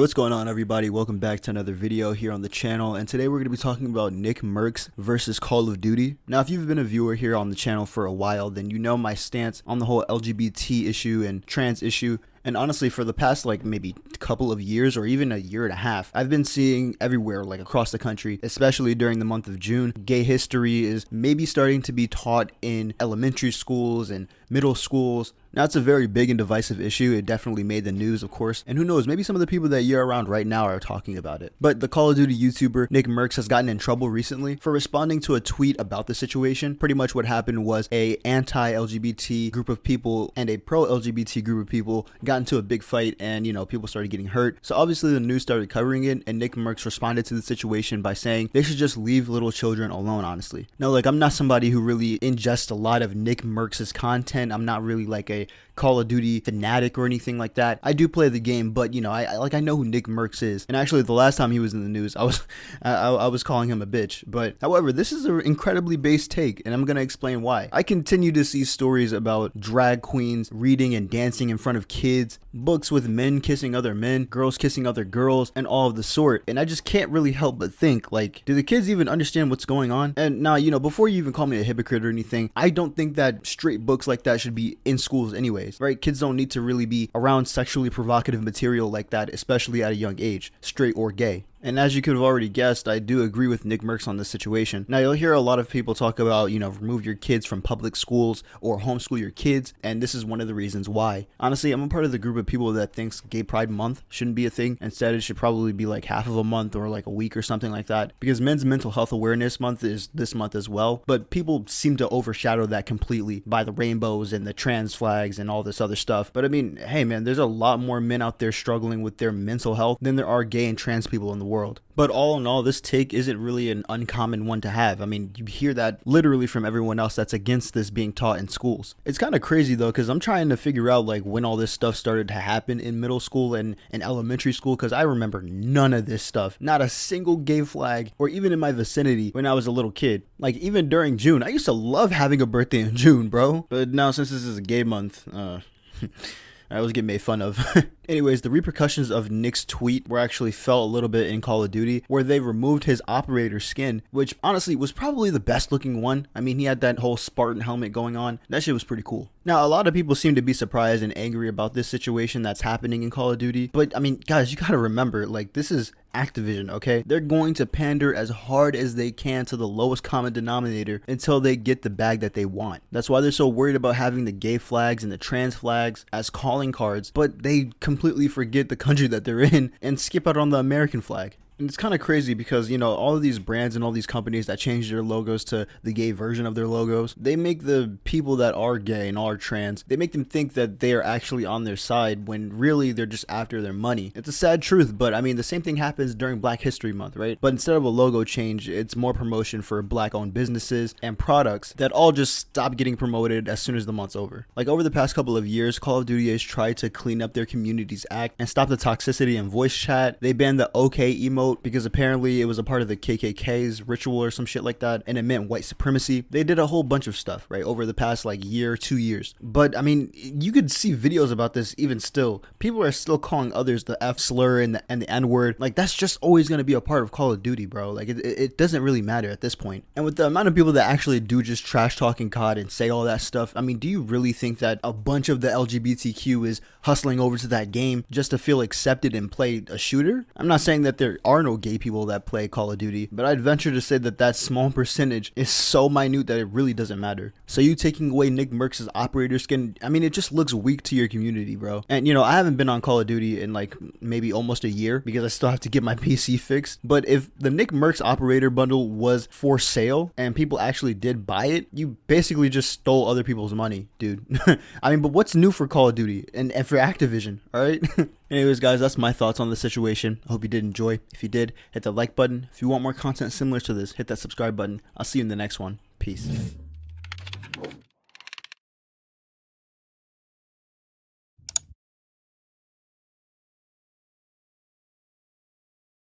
What's going on, everybody? Welcome back to another video here on the channel, and today we're going to be talking about Nickmercs versus Call of Duty. Now, if you've been a viewer here on the channel for a while, then you know my stance on the whole LGBT issue and trans issue. And honestly, for the past maybe couple of years or even a year and a half, I've been seeing everywhere across the country, especially during the month of June, gay history is maybe starting to be taught in elementary schools and middle schools. Now, it's a very big and divisive issue. It definitely made the news, of course. And who knows, maybe some of the people that you're around right now are talking about it. But the Call of Duty YouTuber Nickmercs has gotten in trouble recently for responding to a tweet about the situation. Pretty much what happened was a anti-LGBT group of people and a pro-LGBT group of people got into a big fight, and people started getting hurt. So obviously the news started covering it, and Nickmercs responded to the situation by saying they should just leave little children alone, honestly. Now, I'm not somebody who really ingests a lot of Nickmercs' content. I'm not really a Call of Duty fanatic or anything like that. I do play the game, but I know who Nickmercs is. And actually, the last time he was in the news, I was calling him a bitch. But however, this is an incredibly base take, and I'm gonna explain why. I continue to see stories about drag queens reading and dancing in front of kids, books with men kissing other men, girls kissing other girls, and all of the sort. And I just can't really help but think, do the kids even understand what's going on? And now, before you even call me a hypocrite or anything, I don't think that straight books like that should be in schools anyways, right? Kids don't need to really be around sexually provocative material like that, especially at a young age, straight or gay. And as you could have already guessed, I do agree with Nickmercs on this situation. Now, you'll hear a lot of people talk about, remove your kids from public schools or homeschool your kids, and this is one of the reasons why. Honestly, I'm a part of the group of people that thinks Gay Pride Month shouldn't be a thing. Instead, it should probably be half of a month or a week or something like that, because Men's Mental Health Awareness Month is this month as well. But people seem to overshadow that completely by the rainbows and the trans flags and all this other stuff. But I mean, hey man, there's a lot more men out there struggling with their mental health than there are gay and trans people in the world. But all in all, this take isn't really an uncommon one to have. I mean, you hear that literally from everyone else that's against this being taught in schools. It's kind of crazy though, because I'm trying to figure out when all this stuff started to happen in middle school and elementary school, because I remember none of this stuff. Not a single gay flag, or even in my vicinity when I was a little kid. Even during June, I used to love having a birthday in June, bro. But now, since this is a gay month, I always get made fun of. Anyways, the repercussions of Nick's tweet were actually felt a little bit in Call of Duty, where they removed his operator skin, which honestly was probably the best looking one. I mean, he had that whole Spartan helmet going on. That shit was pretty cool. Now, a lot of people seem to be surprised and angry about this situation that's happening in Call of Duty. But I mean, guys, you gotta remember, this is Activision, okay? They're going to pander as hard as they can to the lowest common denominator until they get the bag that they want. That's why they're so worried about having the gay flags and the trans flags as calling cards, but they completely forget the country that they're in and skip out on the American flag. And it's kind of crazy because, all of these brands and all these companies that change their logos to the gay version of their logos, they make the people that are gay and are trans, they make them think that they are actually on their side when really they're just after their money. It's a sad truth, but I mean, the same thing happens during Black History Month, right? But instead of a logo change, it's more promotion for Black-owned businesses and products that all just stop getting promoted as soon as the month's over. Over the past couple of years, Call of Duty has tried to clean up their community's act and stop the toxicity in voice chat. They banned the OK emote because apparently it was a part of the KKK's ritual or some shit like that, and it meant white supremacy. They did a whole bunch of stuff, right, over the past year, 2 years. But I mean, you could see videos about this even still. People are still calling others the F slur and the N word. That's just always going to be a part of Call of Duty, bro. It doesn't really matter at this point. And with the amount of people that actually do just trash talking COD and say all that stuff, I mean, do you really think that a bunch of the LGBTQ is hustling over to that game just to feel accepted and play a shooter? I'm not saying that there are no gay people that play Call of Duty, but I'd venture to say that that small percentage is so minute that it really doesn't matter. So you taking away Nickmercs' operator skin, I mean, it just looks weak to your community, bro. And I haven't been on Call of Duty in maybe almost a year because I still have to get my PC fixed. But if the Nickmercs operator bundle was for sale and people actually did buy it, you basically just stole other people's money, dude. I mean, but what's new for Call of Duty and for Activision, all right? Anyways, guys, that's my thoughts on the situation. I hope you did enjoy. If you did, hit the like button. If you want more content similar to this, hit that subscribe button. I'll see you in the next one. Peace.